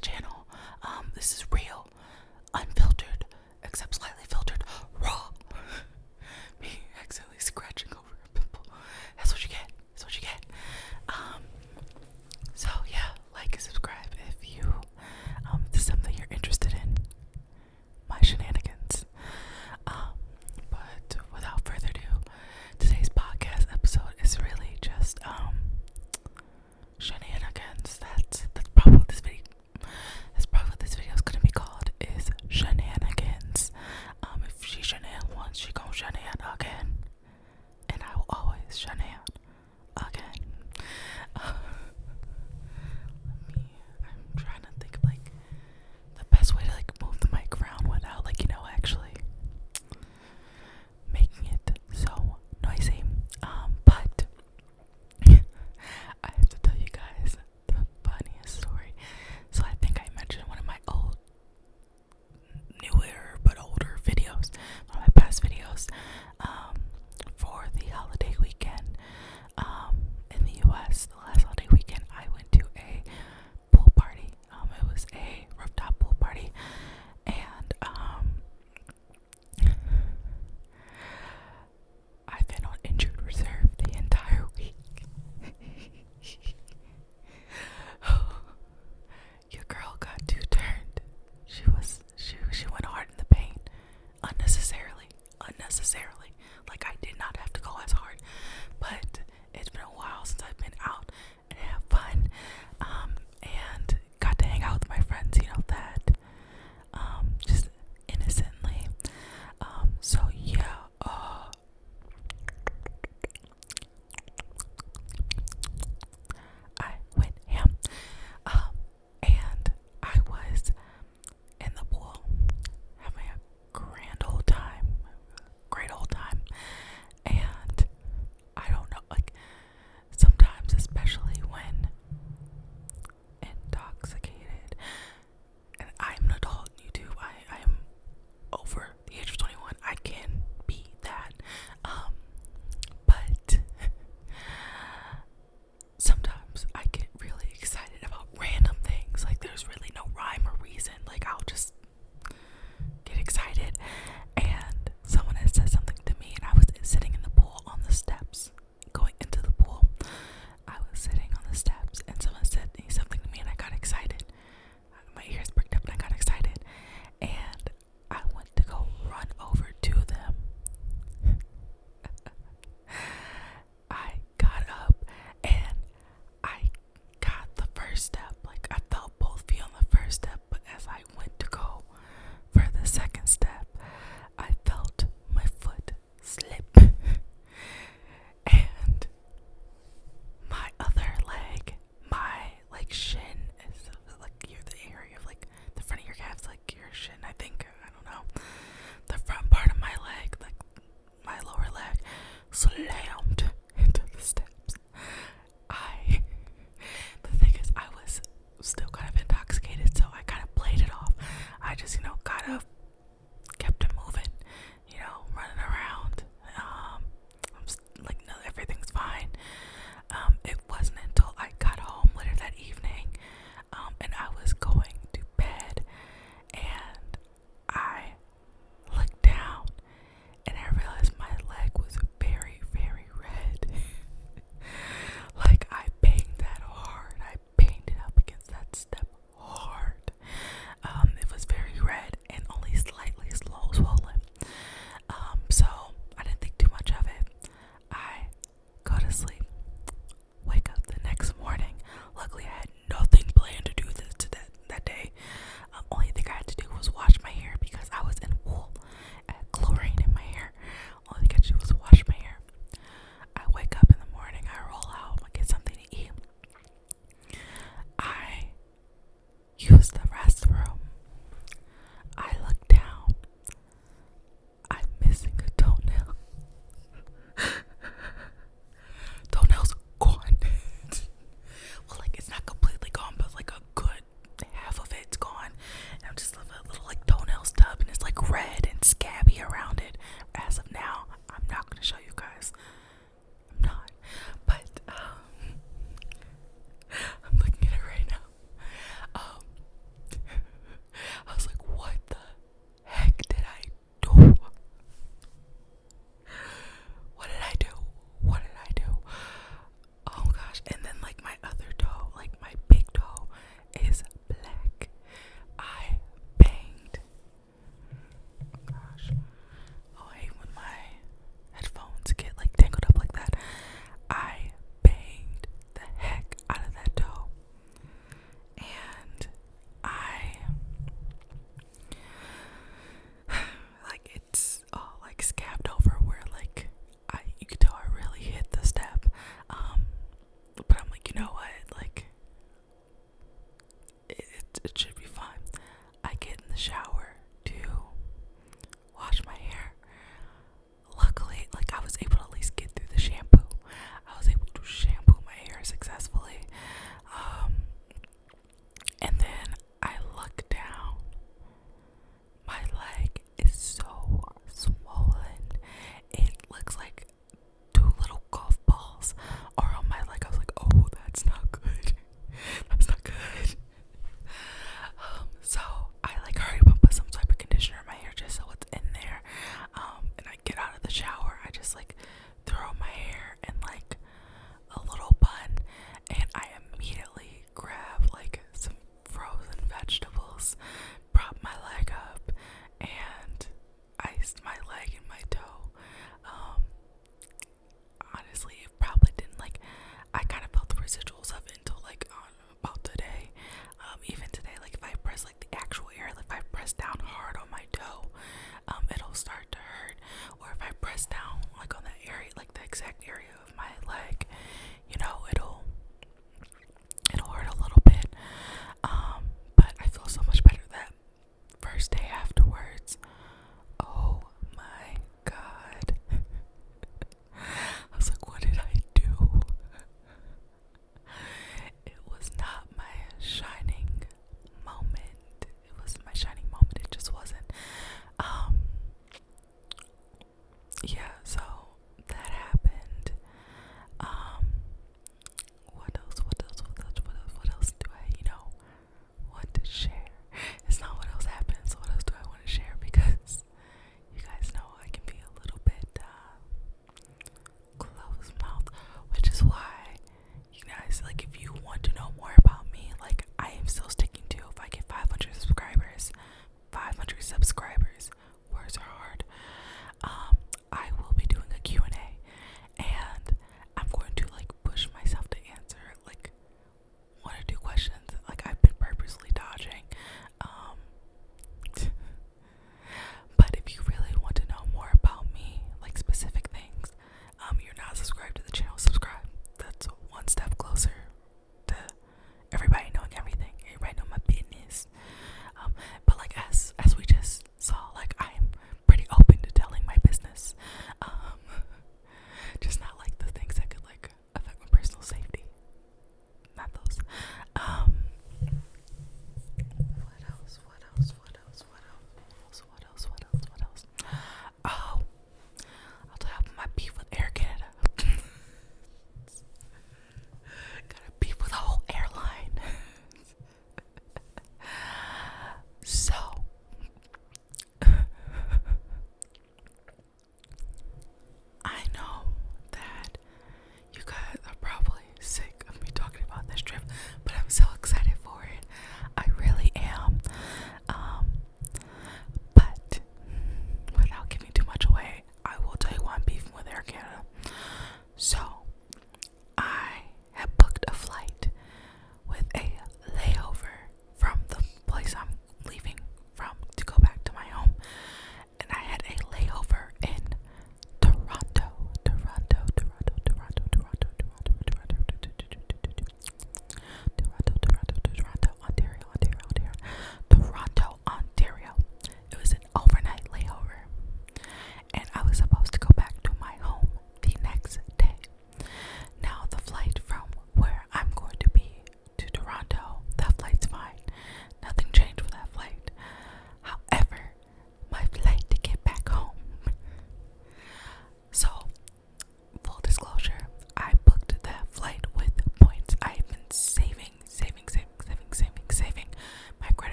channel. This is real, unfiltered, except slightly filtered, raw. Me accidentally scratching over a pimple. That's what you get. That's what you get. So yeah, like and subscribe if you this is something you're interested in. My shenanigans. But without further ado, today's podcast episode is really just shenanigans. That's probably what this video. That's probably what this video is gonna be called. Is shenanigans. If she shenan once, she gon' shenan again, and I will always shenan again. I'm trying to think of like the best way to like move the mic around without like actually making it so noisy. But I have to tell you guys the funniest story. So I think I mentioned one of my newer but older videos, one of my past videos, for the holiday weekend, in the US. The last holiday weekend, I went to a pool party. It was a rooftop pool party, and I've been on injured reserve the entire week. Your girl got too turned. She went hard in the paint, unnecessarily. Like I did not have to go as hard, but it's been a while since I've been out and have fun, and got to hang out with my friends. That, just innocently. So yeah. I went ham, and I was in the pool having a great old time, and I don't know, like sometimes, especially when intoxicated, and I'm an adult, you too, I am over the age of 21, I can be that, but sometimes I get really excited about random things, like there's really no rhyme or reason, like I'll just get excited, and someone had said something to me, and I was sitting in the pool on the steps, going into the pool. I was sitting on the steps, and someone said something to me, and I got excited. My ears perked up, and I got excited, and I went to go run over to them. I got up, and I got the first step. Like I felt both feet on the first step, but as I went to go for the second step, I felt my foot slip, and my other leg, my like shin is like the area of like the front of your calves, like your shin, I think, I don't know, the front part of my leg, like my lower leg, slammed into the steps. The thing is, I was still kind of intoxicated, so I kind of played it off. I just, got up, kept it moving, running around. No, everything's fine. It wasn't until I got home later that evening, and I was going to bed, and I looked down, and I realized my leg was very, very red. Like I banged that hard. I banged it up against that step hard. It was very red,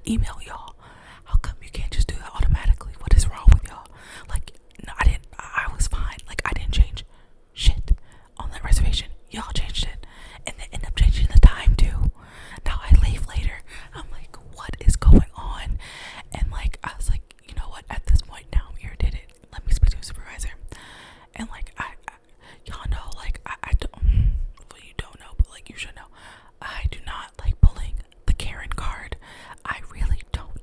email y'all. How come you can't just do that automatically? What is wrong with y'all? Like, no, I was fine. Like, I didn't change shit on that reservation. Y'all changed it. And they end up changing the time too. Now I leave later. I'm like, what is going on? And like, I was like, you know what? At this point now, I'm irritated. Let me speak to a supervisor. And like, y'all know, like, I don't, well, you don't know, but like, you should know. I do not like pulling the Karen card. I really don't.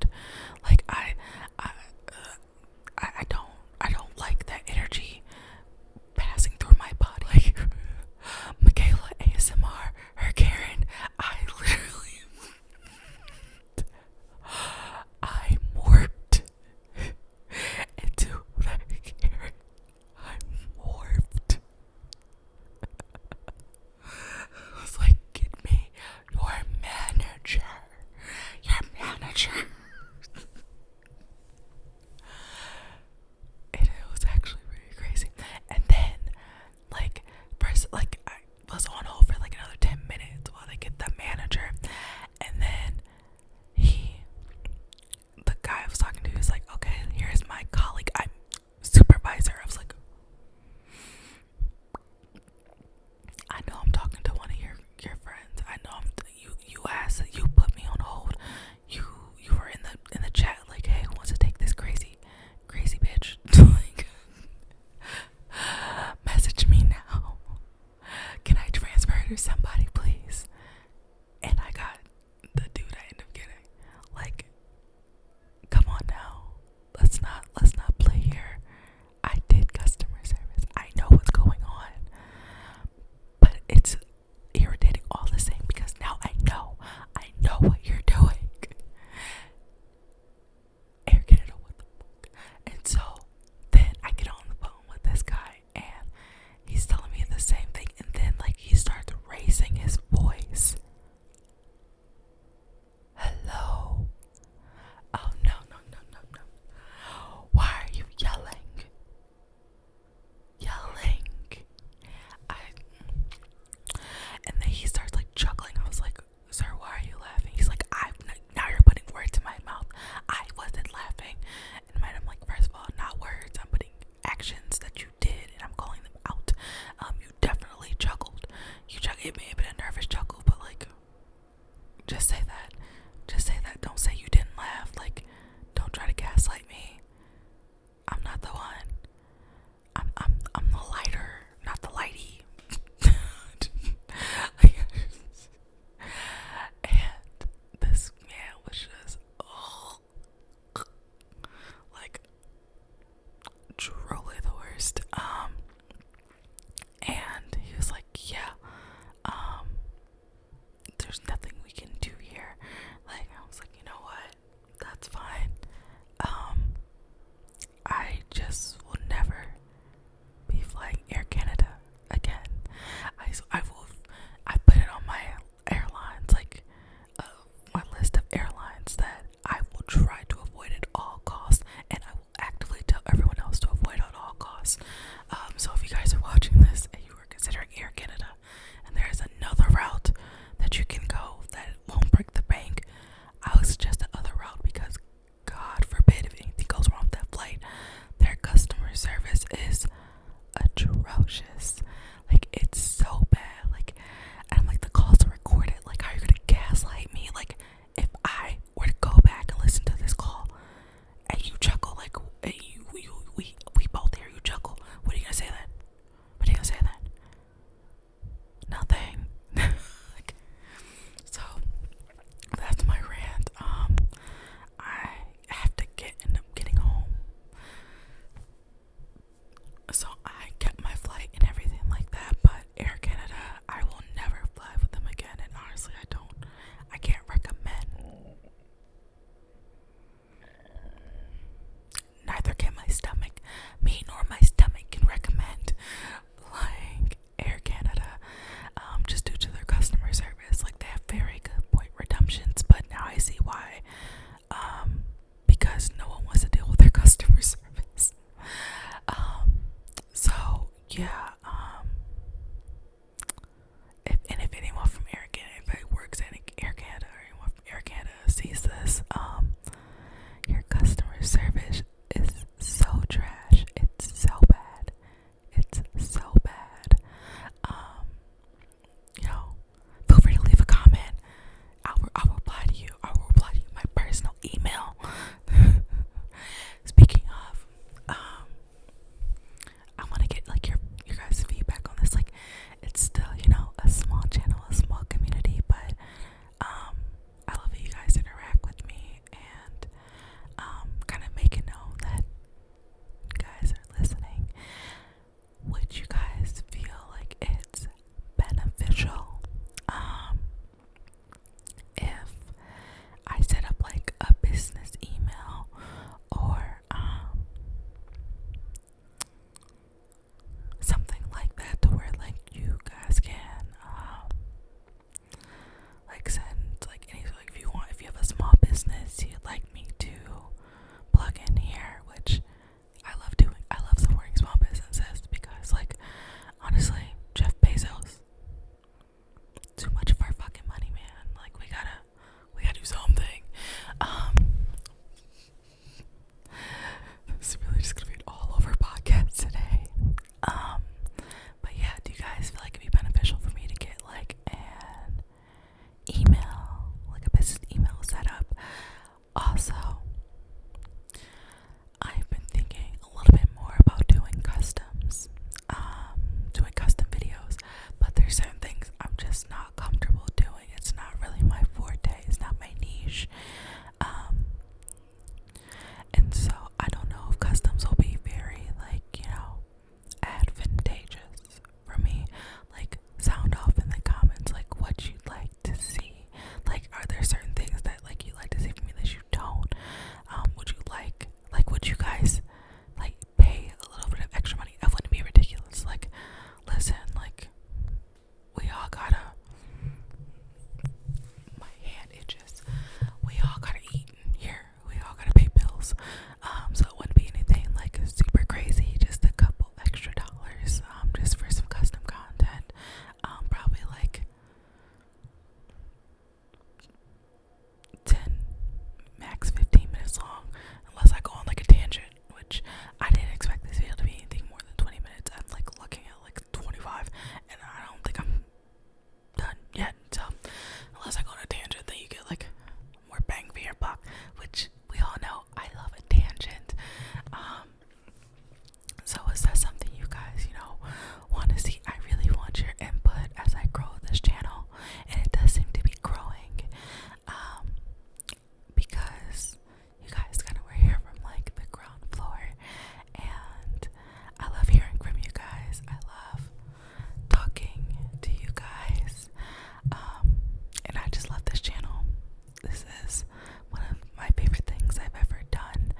this is one of my favorite things I've ever done.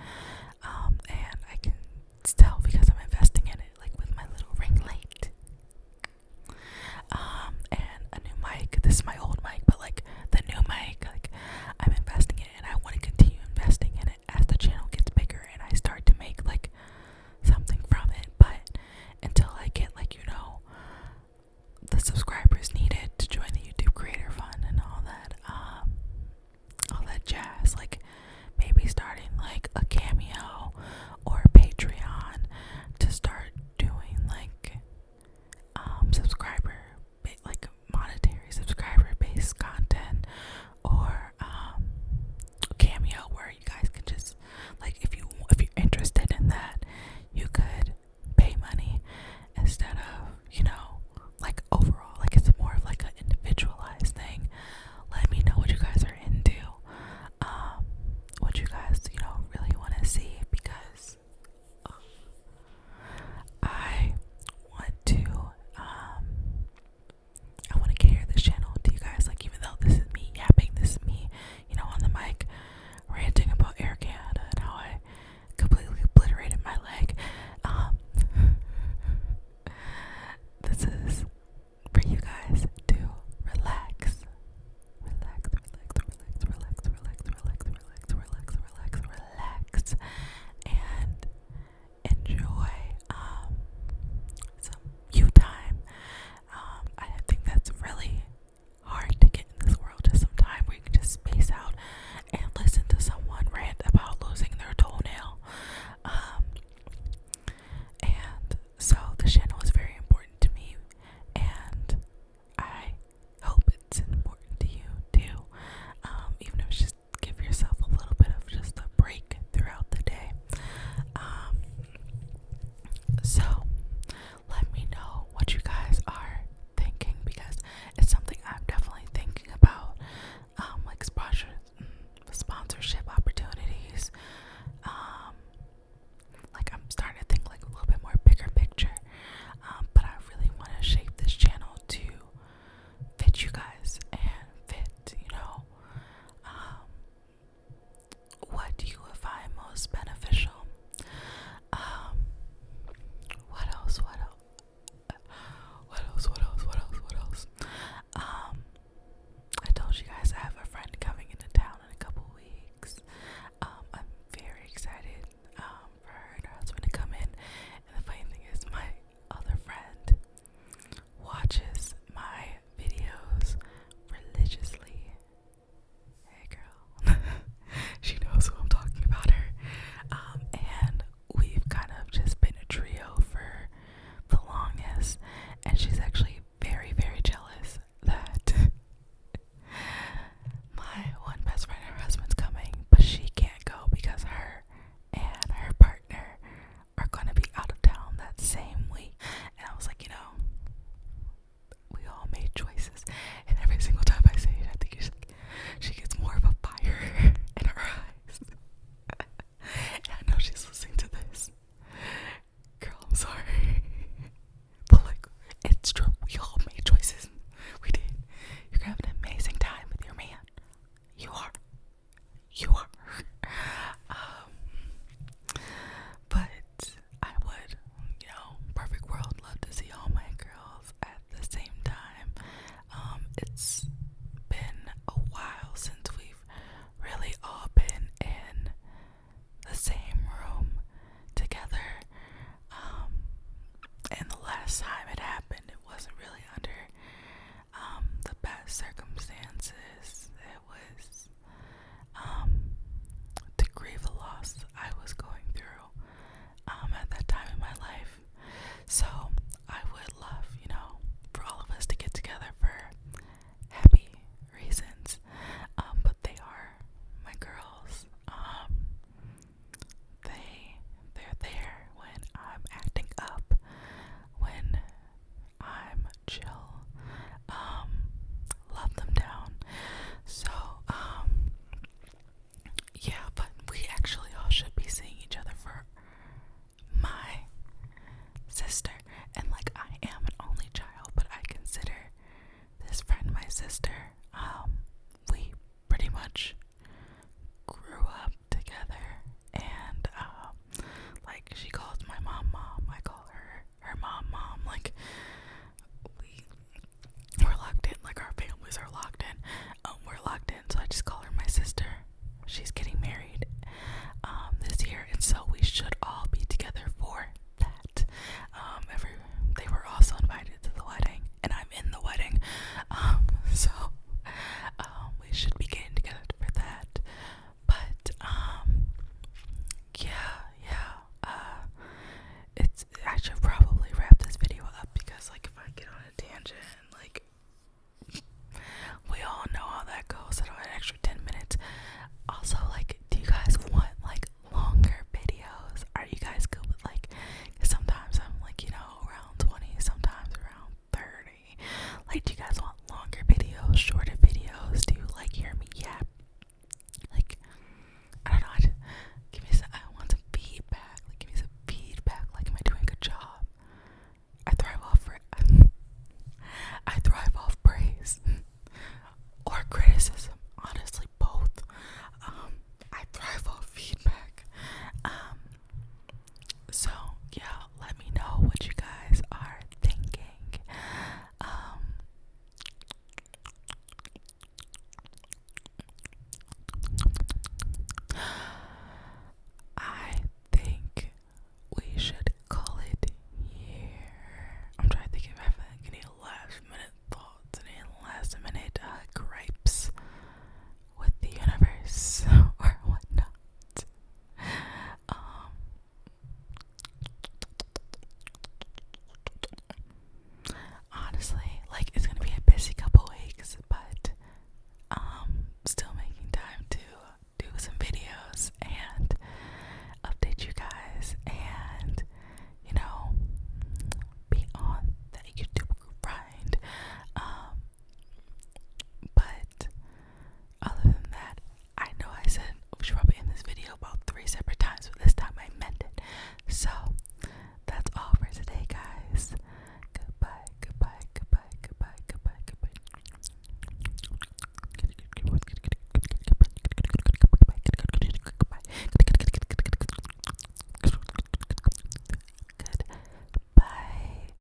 And I can tell because I'm investing in it, like with my little ring light. And a new mic. This is my old mic, but like the new mic, like I'm investing in it, and I want to continue investing in it as the channel gets bigger and I start to make like something from it. But until I get like, you know, the subscribers needed to join the YouTube Creator Fund and all that jazz, like